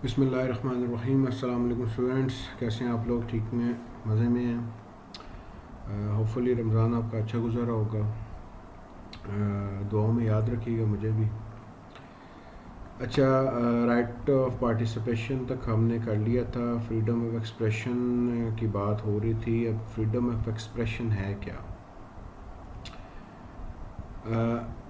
बिस्मिल्लाहिर्रहमानिर्रहीम। अस्सलाम वालेकुम स्टूडेंट्स, कैसे हैं आप लोग? ठीक में, मज़े में हैं? होपफुली रमज़ान आपका अच्छा गुज़रा होगा। दुआओं में याद रखिएगा मुझे भी। अच्छा, राइट ऑफ पार्टिसिपेशन तक हमने कर लिया था। फ्रीडम ऑफ एक्सप्रेशन की बात हो रही थी। अब फ्रीडम ऑफ एक्सप्रेशन है क्या?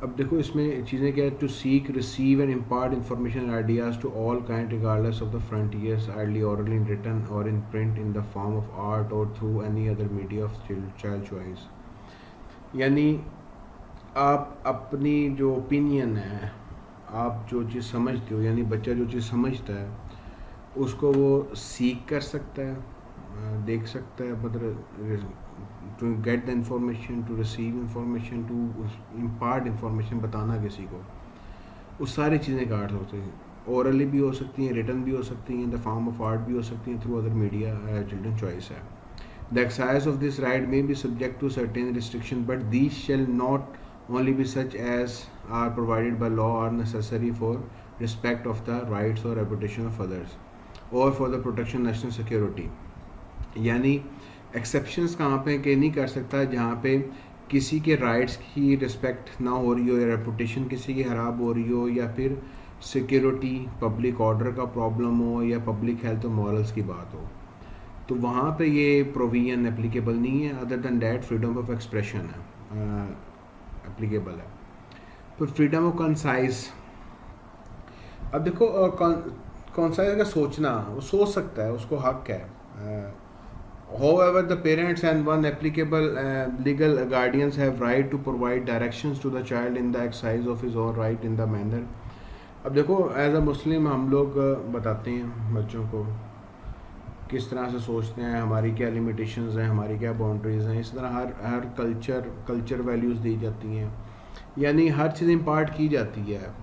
अब देखो इसमें चीज़ें क्या है। To seek, receive and impart information and ideas to all kind regardless of the frontiers, idly orally in written or in print, in the form of art or through any other media of child choice। यानी आप अपनी जो opinion है, आप जो चीज़ समझते हो, यानी बच्चा जो चीज़ समझता है उसको वो सीख कर सकता है, देख सकता है, मतलब to get the information, to receive information, to impart information, बताना किसी को। वो सारी चीज़ें का आर्ट होते हैं। ओरली भी हो सकती हैं, रिटन भी हो सकती हैं, in the form of art भी हो सकती हैं, through other media. Children choice है। The exercise of this right may be subject to certain restriction, but these shall not only be such as are provided by law or necessary for respect of the rights or reputation of others or for the protection of national security। यानी exceptions कहाँ पे के नहीं कर सकता, जहाँ पे किसी के राइट्स की रिस्पेक्ट ना हो रही हो, या रेपुटेशन किसी की ख़राब हो रही हो, या फिर सिक्योरिटी, पब्लिक ऑर्डर का प्रॉब्लम हो, या पब्लिक हेल्थ और मॉरल्स की बात हो, तो वहाँ पे ये प्रोविजन एप्लीकेबल नहीं है। Other than that freedom of expression है, एप्लीकेबल है। तो फ्रीडम ऑफ कंसाइज, अब देखो कंसाइज का सोचना, वो सोच सकता है, उसको हक है। However, the parents and one applicable legal guardians have right to provide directions to the child in the exercise of his own right in the manner। अब देखो एज अ मुस्लिम हम लोग बताते हैं बच्चों को किस तरह से सोचते हैं, हमारी क्या लिमिटेशंस हैं, हमारी क्या बाउंड्रीज हैं। इस तरह हर कल्चर वैल्यूज़ दी जाती हैं, यानी हर चीज़ इम्पार्ट की जाती है।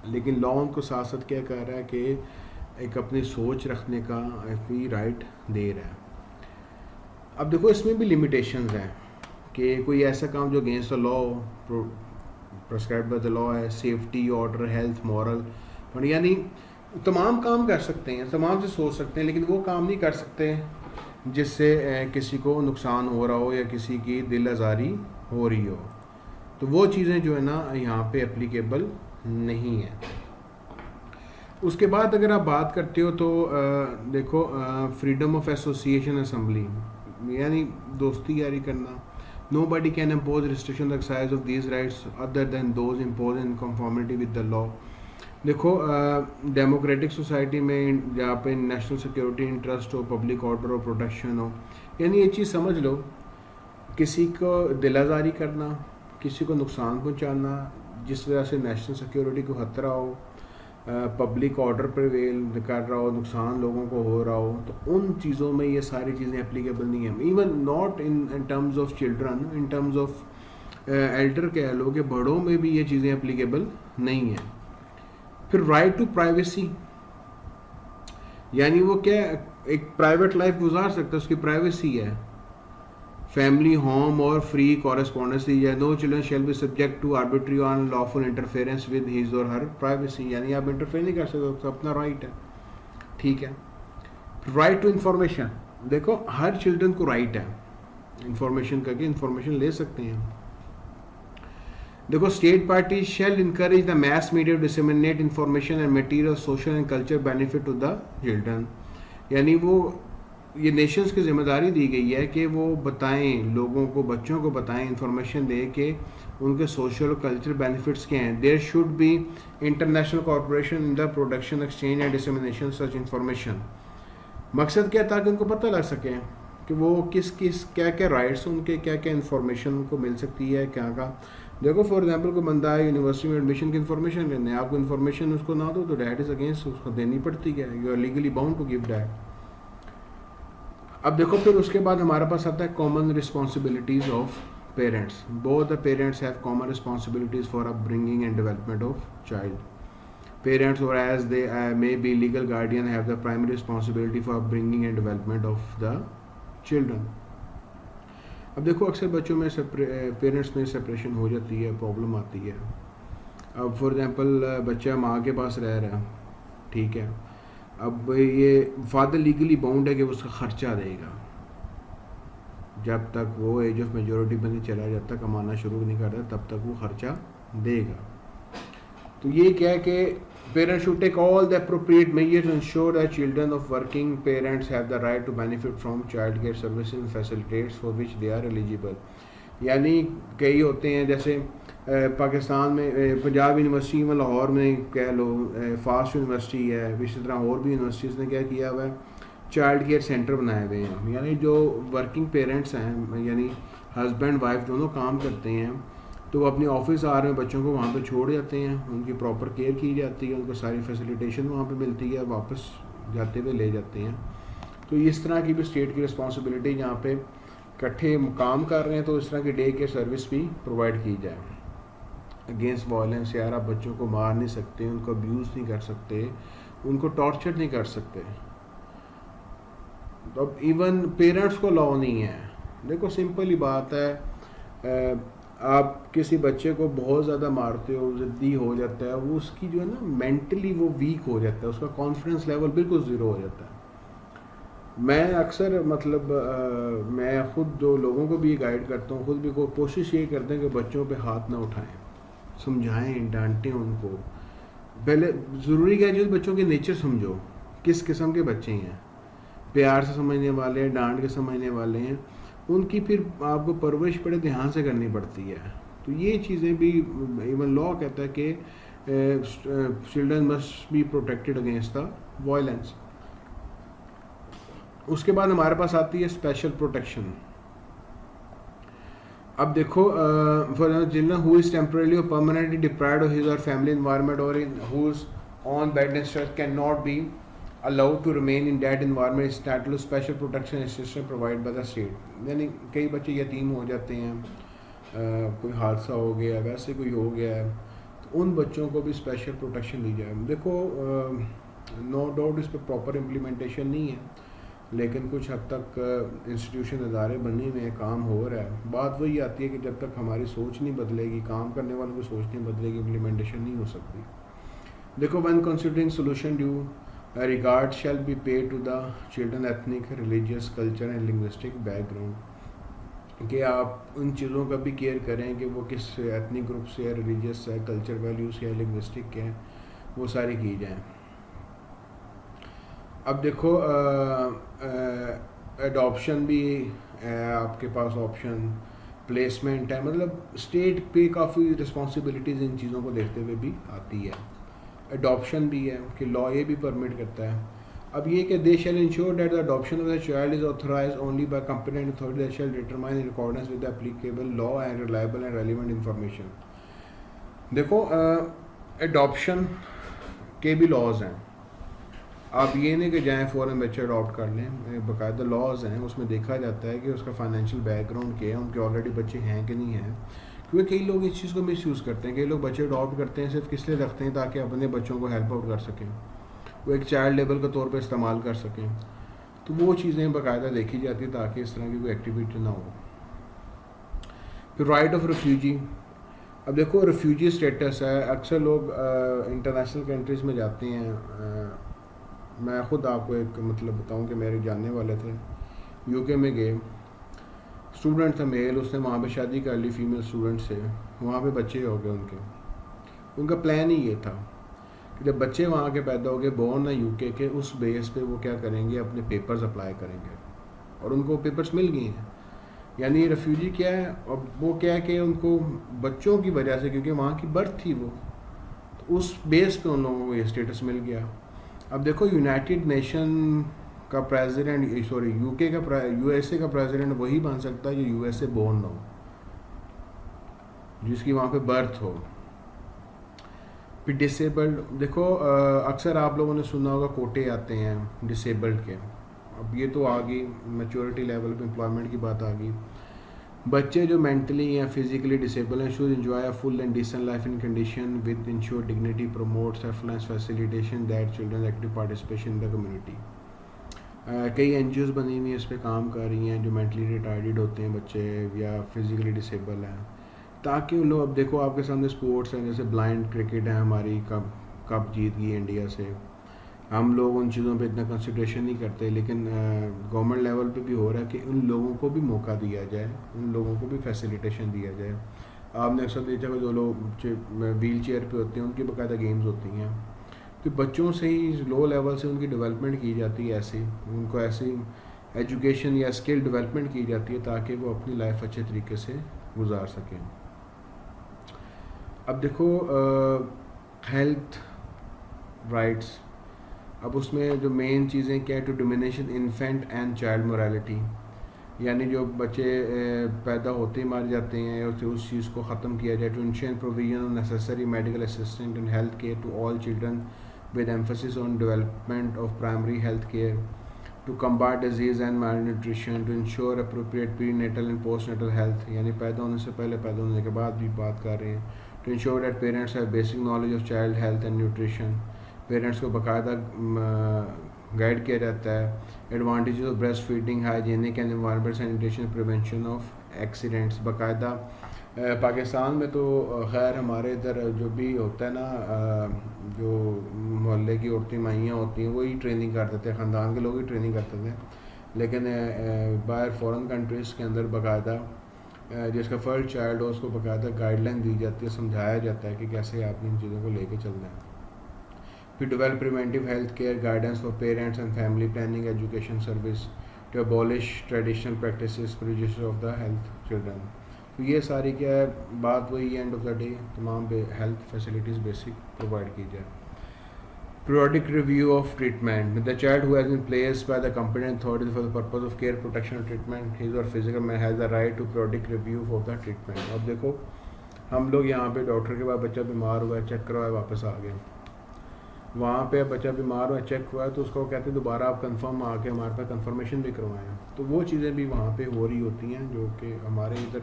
लेकिन लॉ उनको साथ साथ क्या कह रहा है कि एक अपनी सोच रखने का भी राइट दे रहा है। अब देखो इसमें भी लिमिटेशंस हैं कि कोई ऐसा काम जो against the law, prescribe by the law है, सेफ्टी, ऑर्डर, हेल्थ, मॉरल, और यानी तमाम काम कर सकते हैं, तमाम से सोच सकते हैं, लेकिन वो काम नहीं कर सकते जिससे किसी को नुकसान हो रहा हो या किसी की दिल आज़ारी हो रही हो। तो वो चीज़ें जो है ना यहाँ पे एप्लीकेबल नहीं है। उसके बाद अगर आप बात करते हो तो देखो फ्रीडम ऑफ एसोसिएशन असेंबली, यानी दोस्ती यारी करना। Nobody can impose restriction the exercise of these rights other than those impose in conformity with the law. देखो डेमोक्रेटिक सोसाइटी में जहाँ पे नेशनल सिक्योरिटी इंटरेस्ट हो, पब्लिक ऑर्डर हो, प्रोटेक्शन हो, यानी ये चीज़ समझ लो, किसी को दिलाजारी करना, किसी को नुकसान पहुँचाना जिस वजह से नेशनल सिक्योरिटी को खतरा हो, पब्लिक ऑर्डर प्रिवेल कर रहा हो, नुकसान लोगों को हो रहा हो, तो उन चीज़ों में ये सारी चीज़ें एप्लीकेबल नहीं है। Even not in terms of children, in terms of Elder कह लो कि बड़ों में भी ये चीज़ें एप्लीकेबल नहीं है। फिर राइट टू प्राइवेसी, यानी वो क्या एक प्राइवेट लाइफ गुजार सकता है, उसकी प्राइवेसी है। फैमिली, होम और फ्री कॉरेस्पॉन्डेंस दी जाए। No children shall be subject to arbitrary or unlawful interference with his or her privacy, यानी आप इंटरफेयर नहीं कर सकते, तो अपना राइट है, ठीक है। राइट टू इंफॉर्मेशन, देखो हर चिल्ड्रन को राइट है इंफॉर्मेशन करके इंफॉर्मेशन ले सकते हैं। देखो state party shall encourage the mass media to disseminate information and material social and culture benefit to the children, यानी वो ये नेशंस की जिम्मेदारी दी गई है कि वो बताएं लोगों को, बच्चों को बताएं, इंफॉर्मेशन दे के उनके सोशल और कल्चर बेनिफिट्स क्या हैं। There should be international corporation in the production, exchange and dissemination such information. मकसद क्या, ताकि उनको पता लग सके कि वो किस किस क्या क्या राइट्स, उनके क्या क्या इन्फॉर्मेशन उनको मिल सकती है, क्या का। देखो फॉर एग्जांपल कोई बंदा है यूनिवर्सिटी में एडमिशन की इन्फॉर्मेशन लेने, आपको इन्फॉर्मेशन उसको ना दो तो डैट इज़ अगेंस्ट, उसको देनी पड़ती है, you are legally bound to give that. अब देखो फिर उसके बाद हमारे पास आता है common responsibilities of parents. Both the parents have common responsibilities for upbringing and development of child. Parents, or as they may be legal guardian, have the primary responsibility for upbringing and development of the children। अब देखो अक्सर बच्चों में parents में separation हो जाती है, problem आती है। अब फॉर एग्जांपल बच्चा माँ के पास रह रहा है, ठीक है, अब ये फादर लीगली बाउंड है कि वो उसका ख़र्चा देगा जब तक वो एज ऑफ मेजोरिटी में नहीं चला जाता, कमाना शुरू नहीं करता, तब तक वो ख़र्चा देगा। तो ये क्या है कि parents should take all the appropriate measures to ensure that children of working parents have the right to benefit from child care services and facilities for which they are eligible। यानी कई होते हैं जैसे पाकिस्तान में पंजाब यूनिवर्सिटी में, लाहौर में कह लो, fast university है, इसी तरह और भी यूनिवर्सिटीज़ ने क्या किया हुआ है, चाइल्ड केयर सेंटर बनाए हुए हैं। यानी जो वर्किंग पेरेंट्स हैं, यानी हस्बैंड वाइफ दोनों काम करते हैं, तो वो अपने ऑफिस आ रहे हैं, बच्चों को वहाँ पे छोड़ जाते हैं, उनकी प्रॉपर केयर की जाती है, उनको सारी फैसिलिटेशन वहाँ पे मिलती है, वापस जाते हुए ले जाते हैं। तो इस तरह की भी स्टेट की रिस्पॉन्सिबिलिटी, जहाँ पे इकट्ठे काम कर रहे हैं तो इस तरह की डे केयर सर्विस भी प्रोवाइड की जाए। अगेंस्ट वायलेंस, यार आप बच्चों को मार नहीं सकते, उनको अब्यूज़ नहीं कर सकते, उनको टॉर्चर नहीं कर सकते। तो अब इवन पेरेंट्स को लॉ नहीं है। देखो सिंपल ही बात है, आप किसी बच्चे को बहुत ज़्यादा मारते हो, ज़िद्दी हो जाता है, वो उसकी जो है ना मेंटली वो वीक हो जाता है, उसका कॉन्फिडेंस लेवल बिल्कुल ज़ीरो हो जाता है। मैं अक्सर मतलब मैं ख़ुद जो लोगों को भी गाइड करता हूँ, ख़ुद भी कोशिश ये करते हैं कि बच्चों पे हाथ ना उठाएं, समझाएं, डांटें उनको। पहले ज़रूरी क्या है, बच्चों के नेचर समझो, किस किस्म के बच्चे हैं, प्यार से समझने वाले हैं, डांट के समझने वाले हैं, उनकी फिर आपको परवरिश बड़े ध्यान से करनी पड़ती है। तो ये चीज़ें भी इवन लॉ कहता है कि children must be protected against the violence. उसके बाद हमारे पास आती है स्पेशल प्रोटेक्शन। अब देखो for children who is temporary or permanently deprived of his or family environment or in whose on bed and stress can not be allowed to remain in that environment is entitled to special protection assistance provided by the state। यानी कई बच्चे यतीम हो जाते हैं, कोई हादसा हो गया, वैसे कोई हो गया है, तो उन बच्चों को भी स्पेशल प्रोटेक्शन दी जाए। देखो नो डाउट इस पर प्रॉपर इम्प्लीमेंटेशन नहीं है, लेकिन कुछ हद तक इंस्टीट्यूशन अदारे बनने में काम हो रहा है। बात वही आती है कि जब तक हमारी सोच नहीं बदलेगी, काम करने वालों की सोच नहीं बदलेगी, इम्प्लीमेंटेशन नहीं हो सकती। देखो when considering solution due regard shall be paid to the children ethnic, religious, culture and linguistic background। कि आप उन चीज़ों का भी केयर करें कि वो किस एथनिक ग्रुप से है, रिलीजियस है, कल्चर वैल्यूज़ है, लिंग्विस्टिक के हैं, वो सारी की जाएं। अब देखो एडॉप्शन भी आपके पास ऑप्शन, प्लेसमेंट है, मतलब स्टेट पे काफ़ी रिस्पॉन्सिबिलिटीज़ इन चीज़ों को देखते हुए भी आती है। अडॉप्शन भी है कि लॉ ये भी परमिट करता है। अब ये कि they shall ensure that the adoption of the child is authorised only by competent authority that shall determine in accordance with the applicable law and reliable and relevant information. देखो adoption के भी laws हैं। आप ये नहीं कि जाएँ फ़ौरन बच्चे अडॉप्ट कर लें, बाकायदा लॉज हैं, उसमें देखा जाता है कि उसका फाइनेंशियल बैकग्राउंड क्या है, उनके ऑलरेडी बच्चे हैं कि नहीं हैं। क्योंकि कई लोग इस चीज़ को मिसयूज़ करते हैं, कई लोग बच्चे अडॉप्ट करते हैं सिर्फ किस लिए रखते हैं, ताकि अपने बच्चों को हेल्प आउट कर सकें, वो एक चाइल्ड लेबर के तौर पे इस्तेमाल कर सकें। तो वो चीज़ें बाकायदा देखी जाती है ताकि इस तरह की कोई एक्टिविटी ना हो। फिर राइट ऑफ रेफ्यूजी। अब देखो रेफ्यूजी स्टेटस है, अक्सर लोग इंटरनेशनल कंट्रीज़ में जाते हैं। मैं ख़ुद आपको एक मतलब बताऊँ कि मेरे जानने वाले थे, यूके में गए, स्टूडेंट था मेल, उसने वहाँ पे शादी कर ली फीमेल स्टूडेंट से, वहाँ पे बच्चे हो गए उनका प्लान ही ये था कि जब बच्चे वहाँ के पैदा हो गए, बोर्न है यूके के, उस बेस पे वो क्या करेंगे, अपने पेपर्स अप्लाई करेंगे, और उनको पेपर्स मिल गए हैं। यानी रेफ्यूजी क्या है, अब वो क्या है कि उनको बच्चों की वजह से, क्योंकि वहाँ की बर्थ थी वो, तो उस बेस पे उन लोगों को ये स्टेटस मिल गया। अब देखो यूनाइटेड नेशन का प्रेसिडेंट, यूके का यूएसए का प्रेसिडेंट वही बन सकता है जो यूएसए बोर्न हो, जिसकी वहाँ पे बर्थ हो। फिर डिसेबल्ड, देखो अक्सर आप लोगों ने सुना होगा कोटे आते हैं डिसेबल्ड के। अब ये तो आ गई मैच्योरिटी लेवल पे, एम्प्लॉयमेंट की बात आ गई। बच्चे जो मेंटली या फिजिकली डिसेबल हैं should enjoy a full and decent life in condition with ensure dignity, promote selfless facilitation that children active participation in the community. कई एनजीओज बनी हुई हैं इस पर काम कर रही हैं, जो मेंटली रिटार्डेड होते हैं बच्चे या फिजिकली डिसेबल हैं, ताकि उन लोग, अब देखो आपके सामने स्पोर्ट्स हैं, जैसे ब्लाइंड क्रिकेट है हमारी, कब जीत गई इंडिया से, हम लोग उन चीज़ों पे इतना कंसिड्रेशन नहीं करते, लेकिन गवर्नमेंट लेवल पे भी हो रहा है कि उन लोगों को भी मौका दिया जाए, उन लोगों को भी फैसिलिटेशन दिया जाए। आपने अक्सर देखा कि जो लोग व्हील चेयर पे होते हैं उनकी बाकायदा गेम्स होती हैं, तो बच्चों से ही लो लेवल से उनकी डेवलपमेंट की जाती है, ऐसे उनको ऐसी एजुकेशन या स्किल डेवलपमेंट की जाती है ताकि वो अपनी लाइफ अच्छे तरीके से गुजार सकें। अब देखो हेल्थ राइट्स, अब उसमें जो मेन चीज़ें क्या है, to diminution infant and child morality, यानी जो बच्चे पैदा होते ही मार जाते हैं उस चीज़ को ख़त्म किया जाए। To ensure provision of necessary medical assistant and health care to all children with emphasis on development of primary health care. To combat disease and malnutrition. To ensure appropriate prenatal and postnatal health, यानी पैदा होने से पहले, पैदा होने के बाद भी बात कर रहे हैं। To ensure that parents have basic knowledge of child health and nutrition, parents को बाकायदा गाइड किया जाता है। Advantages of breast feeding, hygienic and environment sanitation, prevention of accidents. बाकायदा पाकिस्तान में तो खैर हमारे इधर जो भी होता है ना, जो मोहल्ले की औरतें माइयाँ होती हैं वही ट्रेनिंग कर देते हैं, ख़ानदान के लोग ही ट्रेनिंग करते थे, लेकिन बाहर फॉरेन कंट्रीज़ के अंदर बाकायदा जिसका फर्स्ट चाइल्ड हो उसको बाकायदा गाइडलाइन दी जाती है, समझाया जाता है कि कैसे आपने इन चीज़ों को लेके चलना है। फिर develop preventive health care guidance for parents and family planning education service, to abolish traditional practices prejudice of the health children. तो ये सारी क्या है बात, वही एंड ऑफ द डे तमाम हेल्थ फैसिलिटीज़ बेसिक प्रोवाइड की जाए। Periodic review of treatment. The child who has been placed by the competent authority for the purpose of care, protection and treatment, his or physical man has the right to periodic review of the treatment. अब देखो हम लोग यहाँ पे doctor के बाद बच्चा बीमार हुआ है, चेक करवाया, वापस आ गया, वहाँ पे बच्चा बीमार हुआ, चेक हुआ तो उसको कहते हैं दोबारा आप कंफर्म आके हमारे पास कंफर्मेशन भी करवाएं। तो वो चीज़ें भी वहाँ पे हो रही होती हैं जो कि हमारे इधर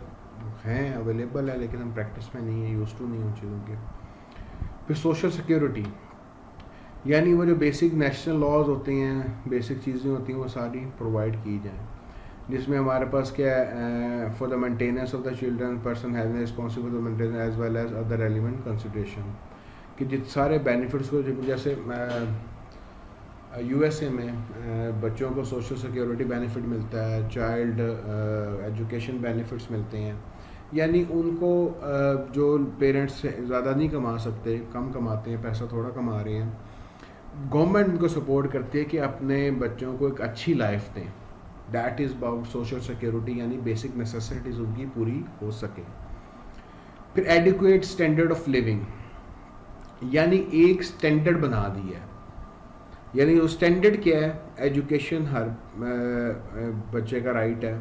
हैं, अवेलेबल है, लेकिन हम प्रैक्टिस में नहीं है, यूज टू नहीं उन चीज़ों के। फिर सोशल सिक्योरिटी, यानी वो जो बेसिक नेशनल लॉज होते हैं, बेसिक चीज़ें होती हैं, वो सारी प्रोवाइड की जाएँ, जिसमें हमारे पास क्या है, for the maintenance of the children person has responsible for maintenance as well as other element consideration, कि जित सारे बेनिफिट्स को, जैसे यूएसए में बच्चों को सोशल सिक्योरिटी बेनिफिट मिलता है, चाइल्ड एजुकेशन बेनिफिट्स मिलते हैं, यानी उनको जो पेरेंट्स ज़्यादा नहीं कमा सकते, कम कमाते हैं, पैसा थोड़ा कमा रहे हैं, गवर्नमेंट उनको सपोर्ट करती है कि अपने बच्चों को एक अच्छी लाइफ दें। That is about social security, यानी बेसिक नेसेसिटीज़ उनकी पूरी हो सके। फिर एडिक्वेट स्टैंडर्ड ऑफ लिविंग, यानी एक स्टैंडर्ड बना दिया है, यानी वो स्टैंडर्ड क्या है, एजुकेशन हर बच्चे का राइट है,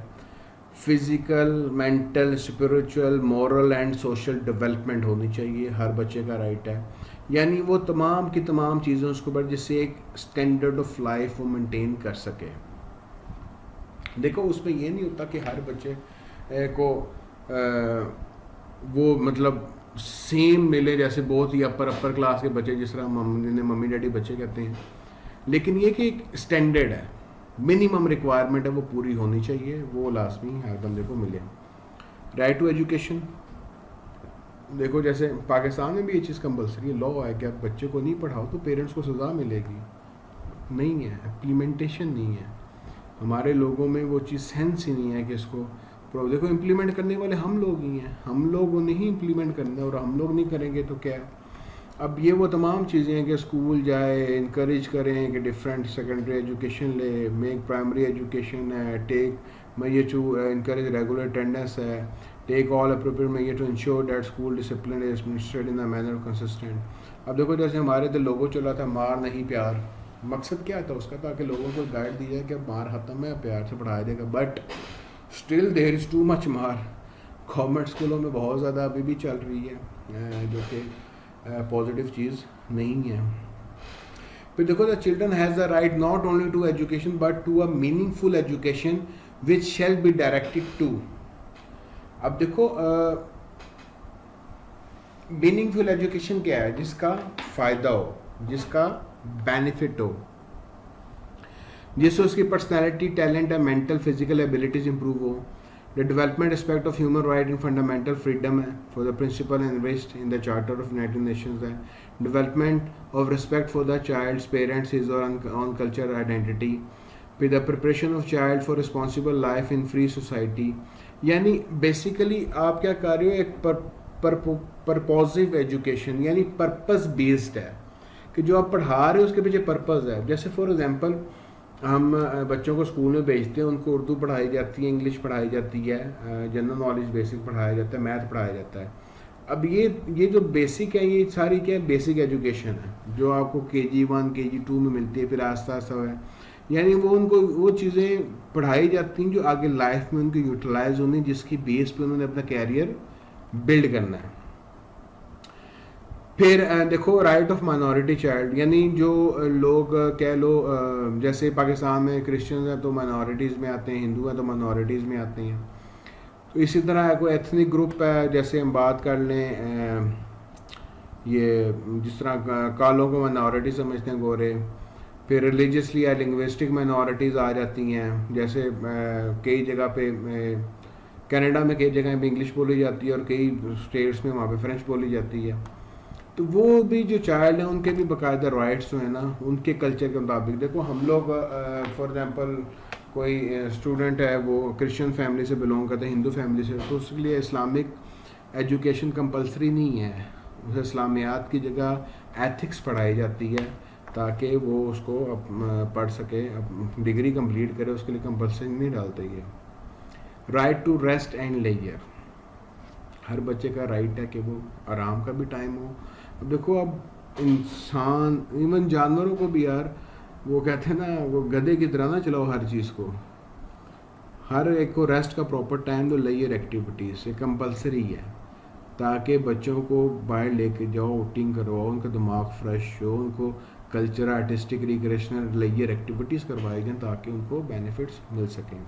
physical, mental, spiritual, moral and social development होनी चाहिए, हर बच्चे का राइट है, यानी वो तमाम की तमाम चीज़ें उसको ऊपर जिससे एक स्टैंडर्ड ऑफ लाइफ वो मेंटेन कर सके। देखो उसमें ये नहीं होता कि हर बच्चे को वो मतलब सेम मिले, जैसे बहुत ही अपर क्लास के बच्चे जिस तरह मम्मी डैडी बच्चे कहते हैं, लेकिन ये कि एक स्टैंडर्ड है, मिनिमम रिक्वायरमेंट है, वो पूरी होनी चाहिए, वो लाजमी हर बंदे को मिले। राइट टू एजुकेशन, देखो जैसे पाकिस्तान में भी ये चीज़ कंपलसरी लॉ है कि आप बच्चे को नहीं पढ़ाओ तो पेरेंट्स को सज़ा मिलेगी, नहीं है, इम्प्लीमेंटेशन नहीं है, हमारे लोगों में वो चीज़ सेंस ही नहीं है कि इसको देखो इम्प्लीमेंट करने वाले हम लोग ही हैं, हम लोगों ने ही इम्प्लीमेंट करना है, और हम लोग नहीं करेंगे तो क्या। अब ये वो तमाम चीज़ें हैं कि स्कूल जाए, इनक्रेज करें कि डिफरेंट सेकेंडरी एजुकेशन ले, मेक प्राइमरी एजुकेशन है, take measure to encourage regular attendance है, take all appropriate measure to ensure that school discipline is administered in a manner consistent। अब देखो जैसे हमारे इधर लोगो चला था मार नहीं प्यार, मकसद क्या था उसका, ताकि लोगों को गाइड दी जाए कि मार ख़त्म है, प्यार से पढ़ाया जाएगा, but still there is too much मार। गवर्नमेंट स्कूलों में बहुत ज़्यादा अभी भी चल रही है, जो कि पॉजिटिव चीज़ नहीं है। फिर देखो the children has the right not only to education but to a meaningful education which shall be directed to. अब देखो मीनिंगफुल एजुकेशन क्या है, जिसका फ़ायदा हो, जिसका बेनिफिट हो, जिससे उसकी पर्सनैलिटी, टैलेंट या मेंटल फिजिकल एबिलिटीज़ इंप्रूव हो, the development aspect of human right and fundamental freedom है for the principle enriched in the charter of United Nations है। Development of respect for the child's parents his or own culture identity. फिर the preparation of child for responsible life in free society. यानी basically आप क्या कर रहे हो, एक purposive education यानी पर्पस बेस्ड है कि जो आप पढ़ा रहे हो उसके पीछे पर्पस है। जैसे फॉर एग्जांपल हम बच्चों को स्कूल में भेजते हैं, उनको उर्दू पढ़ाई जाती है, इंग्लिश पढ़ाई जाती है, जनरल नॉलेज बेसिक पढ़ाया जाता है, मैथ पढ़ाया जाता है। अब ये जो बेसिक है ये सारी क्या है, बेसिक एजुकेशन है जो आपको KG1 KG2 में मिलती है, फिर आस्ता आस्ता है यानी वो उनको वो चीज़ें पढ़ाई जाती हैं जो आगे लाइफ में उनको यूटिलाइज होनी, जिसकी बेस पे उन्होंने अपना कैरियर बिल्ड करना है। फिर देखो राइट ऑफ माइनॉरिटी चाइल्ड, यानी जो लोग कह लो जैसे पाकिस्तान में क्रिश्चियंस हैं तो माइनॉरिटीज़ में आते हैं, हिंदू हैं तो माइनॉरिटीज़ में आते हैं। तो इसी तरह कोई एथनिक ग्रुप है, जैसे हम बात कर लें ये जिस तरह कालों को माइनॉरिटी समझते हैं गोरे। फिर रिलीजियसली या लिंग्विस्टिक माइनॉरिटीज़ आ जाती हैं, जैसे कई जगह पे कनाडा में कई जगह पे इंग्लिश बोली जाती है और कई स्टेट्स में वहाँ पे फ्रेंच बोली जाती है। तो वो भी जो चाइल्ड है उनके भी बाकायदा राइट्स जो है ना उनके कल्चर के मुताबिक। देखो हम लोग फॉर एग्जांपल कोई स्टूडेंट है वो क्रिश्चियन फैमिली से बिलोंग करता है, हिंदू फैमिली से, तो उसके लिए इस्लामिक एजुकेशन कंपलसरी नहीं है, उसे इस्लामियात की जगह एथिक्स पढ़ाई जाती है ताकि वो उसको पढ़ सके, डिग्री कंप्लीट करे, उसके लिए कंपलसरी नहीं डालते। ये right to rest and leisure, हर बच्चे का राइट है कि वो आराम का भी टाइम हो। अब देखो अब इंसान इवन जानवरों को भी यार वो कहते हैं ना वो गधे की तरह ना चलाओ हर चीज़ को, हर एक को रेस्ट का प्रॉपर टाइम दो, लेजर एक्टिविटीज़ से कंपलसरी है ताकि बच्चों को बाहर लेके जाओ, आउटिंग करवाओ, उनका दिमाग फ्रेश हो, उनको culture artistic recreational leisure activities करवाई जाए ताकि उनको बेनिफिट्स मिल सकें।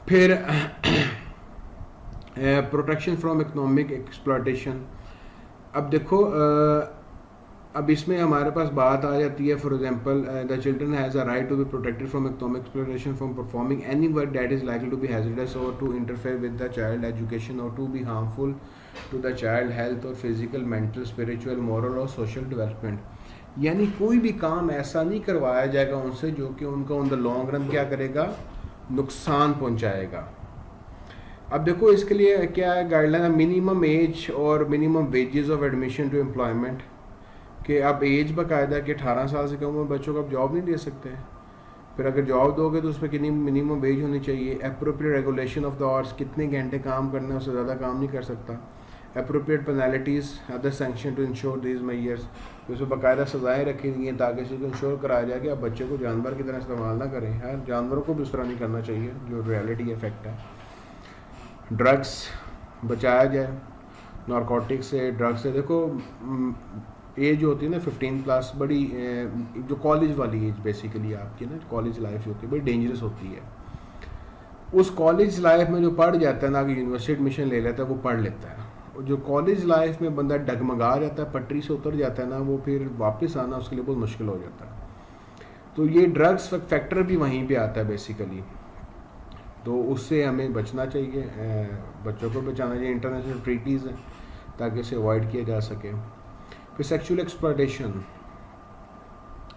फिर प्रोटेक्शन फ्रॉम इकोनॉमिक एक्सप्लॉयटेशन। अब देखो अब इसमें हमारे पास बात आ जाती है for example the children has a right to be protected from economic exploitation from performing any work that is likely to be hazardous or to interfere with the child education or to be harmful to the child health or physical mental spiritual moral or social development. यानी कोई भी काम ऐसा नहीं करवाया जाएगा उनसे जो कि उनको ऑन द लॉन्ग रन क्या करेगा, नुकसान पहुंचाएगा। अब देखो इसके लिए क्या है गाइडलाइन है, मिनिमम एज और minimum wages of admission to employment, कि आप एज बाकायदा कि 18 साल से कम उम्र बच्चों को आप जॉब नहीं दे सकते। फिर अगर जॉब दोगे तो उस पर कितनी मिनिमम वेज होनी चाहिए। Appropriate regulation of the hours, कितने घंटे काम करना है उससे ज़्यादा काम नहीं कर सकता। Appropriate penalties other sanction to ensure these measures, उसमें बाकायदा सज़ाएँ रखी गई हैं ताकि इसको इंश्योर कराया जाए कि आप बच्चे को जानवर की तरह इस्तेमाल ना करें। यार जानवरों को भी उस तरह नहीं करना चाहिए जो रियलिटी इफेक्ट है। ड्रग्स बचाया जाए, नारकोटिक से, ड्रग्स से। देखो एज होती है ना 15 प्लस, बड़ी जो कॉलेज वाली एज बेसिकली आपकी ना कॉलेज लाइफ होती है बड़ी डेंजरस होती है। उस कॉलेज लाइफ में जो पढ़ जाता है ना कि यूनिवर्सिटी एडमिशन ले लेता है वो पढ़ लेता है, जो कॉलेज लाइफ में बंदा डगमगा जाता है, पटरी से उतर जाता है ना, वो फिर वापस आना उसके लिए बहुत मुश्किल हो जाता है। तो ये ड्रग्स फैक्टर भी वहीं पे आता है बेसिकली, तो उससे हमें बचना चाहिए, बच्चों को बचाना चाहिए। इंटरनेशनल ट्रीटीज़ हैं ताकि इसे अवॉइड किया जा सके। फिर सेक्सुअल एक्सप्लॉयटेशन,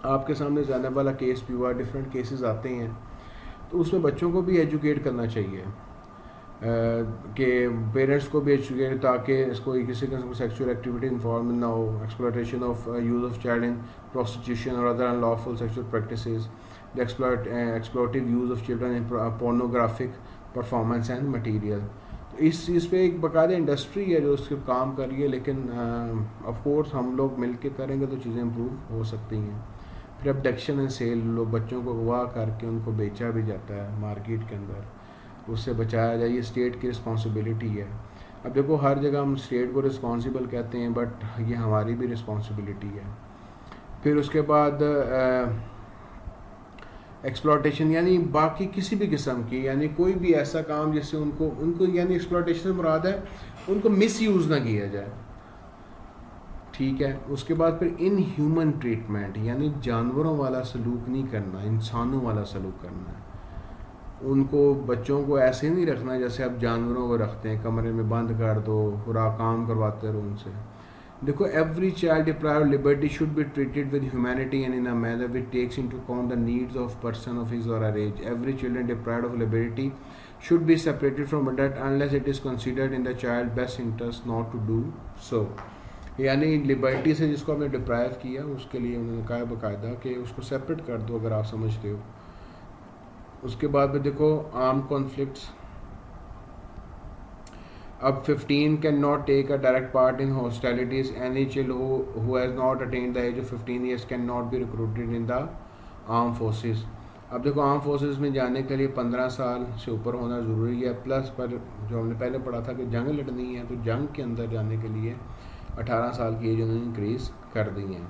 आपके सामने जाने वाला केस भी हुआ, डिफरेंट केसेस आते हैं, तो उसमें बच्चों को भी एजुकेट करना चाहिए कि पेरेंट्स को भी एजुकेट, ताकि इसको किसी किस्म की सेक्सुअल एक्टिविटी इन्वॉल्व ना हो। Exploitation of use of child in prostitution or other unlawful sexual practices, the exploitative use of children in pornographic performance and material. इस चीज़ पे एक बाकायदा इंडस्ट्री है जो उसके काम कर रही है, लेकिन ऑफ कोर्स हम लोग मिल के करेंगे तो चीज़ें इम्प्रूव हो सकती हैं। फिर अबडक्शन एंड सेल, लोग बच्चों को अगवा करके उनको बेचा भी जाता है मार्केट के अंदर, उससे बचाया जाए, ये स्टेट की रिस्पॉन्सिबिलिटी है। अब देखो हर जगह हम स्टेट को रिस्पॉन्सिबल कहते हैं, बट ये हमारी भी रिस्पॉन्सिबिलिटी है। फिर उसके बाद एक्सप्लॉयटेशन यानी बाकी किसी भी किस्म की, यानी कोई भी ऐसा काम जिससे उनको यानी एक्सप्लॉयटेशन से मुराद है उनको मिस यूज़ ना किया जाए, ठीक है। उसके बाद फिर इन ह्यूमन ट्रीटमेंट, यानी जानवरों वाला सलूक नहीं करना, इंसानों वाला सलूक करना है। उनको बच्चों को ऐसे नहीं रखना जैसे आप जानवरों को रखते हैं, कमरे में बंद कर दो, पूरा काम करवाते रहो उनसे। देखो, every child deprived liberty should be treated with humanity and in a manner which takes into account the needs of person of his or her age. Every children deprived of liberty should be separated from adult unless it is considered in the child best interest not to do so। यानी liberty से जिसको आपने deprive किया उसके लिए उन्होंने कहा बाकायदा कि उसको सेपरेट कर दो अगर आप समझते हो। उसके बाद में देखो आर्म कॉन्फ्लिक्ट्स। अब 15 can not take a direct part in hostilities. Any child who has not attained the age of 15 years can not be recruited in the arm forces. अब देखो, आर्म फोर्सेस में जाने के लिए 15 साल से ऊपर होना ज़रूरी है, प्लस पर जो हमने पहले पढ़ा था कि जंग लड़नी है तो जंग के अंदर जाने के लिए 18 साल की एज उन्होंने इंक्रीज़ कर दी है।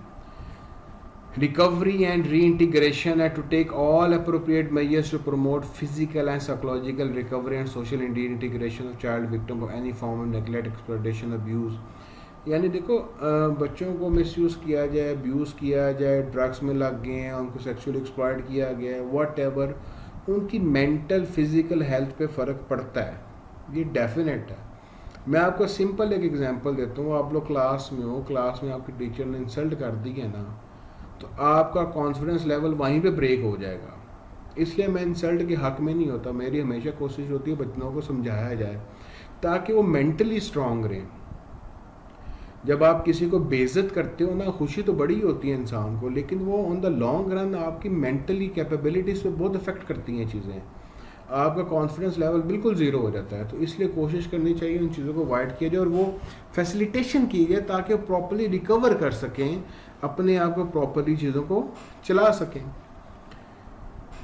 रिकवरी एंड री इंटीग्रेशन है to take all appropriate measures to promote physical and psychological recovery and social integration of child victim of any form of neglect, exploitation, abuse. यानी देखो, बच्चों को मिसयूज़ किया जाए, अब्यूज़ किया जाए, ड्रग्स में लग गए हैं, उनको सेक्सुअली एक्सप्लॉयट किया गया है, व्हाटएवर, उनकी मेंटल फिजिकल हेल्थ पे फ़र्क पड़ता है, ये डेफिनेट है। मैं आपको सिंपल एक एग्जांपल देता हूँ। आप लोग क्लास में हो, क्लास में आपके टीचर ने इंसल्ट कर दी है ना, तो आपका कॉन्फिडेंस लेवल वहीं पे ब्रेक हो जाएगा। इसलिए मैं इंसल्ट के हक़ में नहीं होता। मेरी हमेशा कोशिश होती है बच्चों को समझाया जाए ताकि वो मेंटली स्ट्रांग रहें। जब आप किसी को बेइज्जत करते हो ना, खुशी तो बड़ी होती है इंसान को, लेकिन वो ऑन द लॉन्ग रन आपकी मेंटली कैपेबिलिटीज़ पे बहुत इफेक्ट करती हैं चीज़ें। आपका कॉन्फिडेंस लेवल बिल्कुल ज़ीरो हो जाता है। तो इसलिए कोशिश करनी चाहिए उन चीज़ों को अवॉइड किया जाए और वो फैसिलिटेशन की जाए ताकि वो प्रॉपरली रिकवर कर सकें, अपने आप को प्रॉपरली चीज़ों को चला सकें।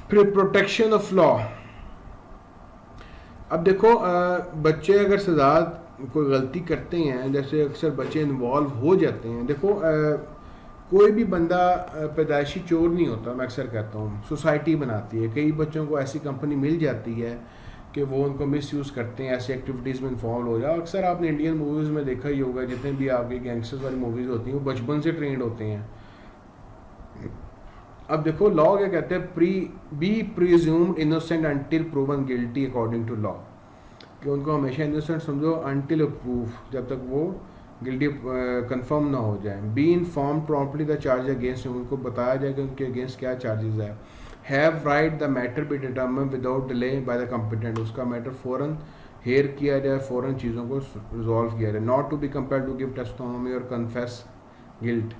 फिर प्रोटेक्शन ऑफ लॉ। अब देखो, बच्चे अगर सजा कोई गलती करते हैं, जैसे अक्सर बच्चे इन्वॉल्व हो जाते हैं। देखो, कोई भी बंदा पैदाइशी चोर नहीं होता। मैं अक्सर कहता हूँ सोसाइटी बनाती है। कई बच्चों को ऐसी कंपनी मिल जाती है कि वो उनको मिसयूज़ करते हैं, ऐसी एक्टिविटीज़ में इन्वॉल्व हो जाओ। अक्सर आपने इंडियन मूवीज़ में देखा ही होगा, जितने भी आपकी गैंगस्टर्स वाली मूवीज़ होती हैं वो बचपन से ट्रेंड होते हैं। अब देखो, लॉ क्या कहते हैं, be presumed innocent until proven guilty according to law, कि उनको हमेशा इनोसेंट समझो अनटिल प्रूफ, जब तक वो गिल्टी कंफर्म ना हो जाए। Be inform promptly the charge against, उनको बताया जाए कि उनके अगेंस्ट क्या चार्जेस है। Have right the matter be determine without delay by the competent, उसका मैटर फ़ौरन हेयर किया जाए, फ़ौरन चीज़ों को रिजॉल्व किया जाए। Not to be compelled to give testimony or confess guilt.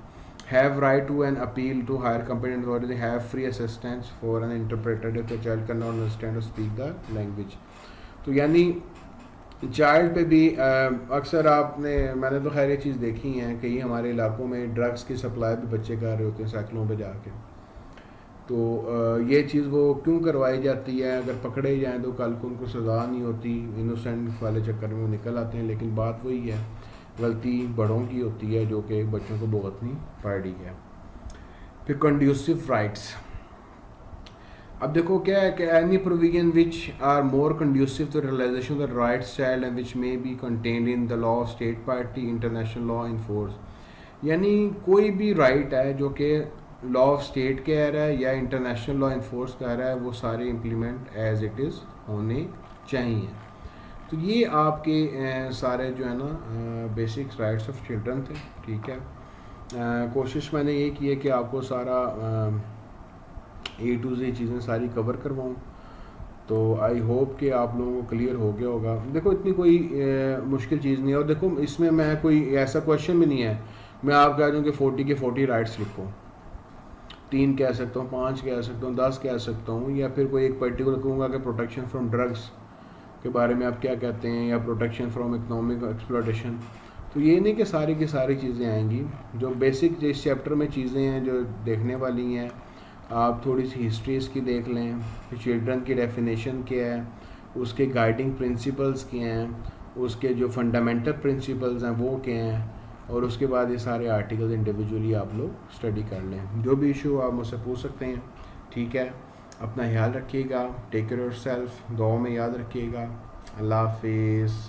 Have right to an appeal to higher competent authority. Have free assistance for an interpreter if the child can not understand और speak the language. तो यानी child पे भी अक्सर मैंने तो खैर ये चीज़ देखी है, कई हमारे इलाकों में ड्रग्स की सप्लाई भी बच्चे कर रहे होते हैं साइकिलों पे जाके। तो ये चीज़ वो क्यों करवाई जाती है? अगर पकड़े जाएं तो कल को उनको सज़ा नहीं होती, इनोसेंट वाले चक्कर में वो निकल आते हैं। लेकिन बात वही है, गलती बड़ों की होती है जो कि बच्चों को भुगतनी पड़ी है। फिर कंड्यूसिव राइट्स। अब देखो क्या है कि any provision which are more conducive to realization of the rights child and which may be contained in the law of state party international law in force. यानी कोई भी राइट है जो कि लॉ ऑफ स्टेट कह रहा है या इंटरनेशनल लॉ इन फोर्स कह रहा है, वो सारे इम्प्लीमेंट एज इट इज़ होने चाहिए। तो ये आपके सारे जो है ना बेसिक राइट्स ऑफ चिल्ड्रन थे। ठीक है, कोशिश मैंने ये की है कि आपको सारा A to Z चीज़ें सारी कवर करवाऊँ। तो आई होप कि आप लोगों को क्लियर हो गया होगा। देखो, इतनी कोई मुश्किल चीज़ नहीं है। और देखो, इसमें मैं कोई ऐसा क्वेश्चन भी नहीं है मैं आप कह दूँ कि 40 के 40 राइट्स लिखो, 3 कह सकता हूँ, 5 कह सकता हूँ, 10 कह सकता हूँ, या फिर कोई एक पर्टिकुलर कहूँगा कि प्रोटेक्शन फ्रॉम ड्रग्स के बारे में आप क्या कहते हैं, या प्रोटेक्शन फ्रॉम इकोनॉमिक एक्सप्लॉयटेशन। तो ये नहीं कि सारी की सारी चीज़ें आएंगी। जो बेसिक इस चैप्टर में चीज़ें हैं जो देखने वाली हैं, आप थोड़ी सी हिस्ट्री इसकी देख लें, चिल्ड्रन की डेफिनेशन क्या है, उसके गाइडिंग प्रिंसिपल्स क्या हैं, उसके जो फंडामेंटल प्रिंसिपल्स हैं वो क्या हैं, और उसके बाद ये सारे आर्टिकल्स इंडिविजुअली आप लोग स्टडी कर लें। जो भी इशू आप मुझसे पूछ सकते हैं। ठीक है, अपना ख्याल रखिएगा, टेक केयर योरसेल्फ, दुआ में याद रखिएगा। अल्लाह हाफिज़।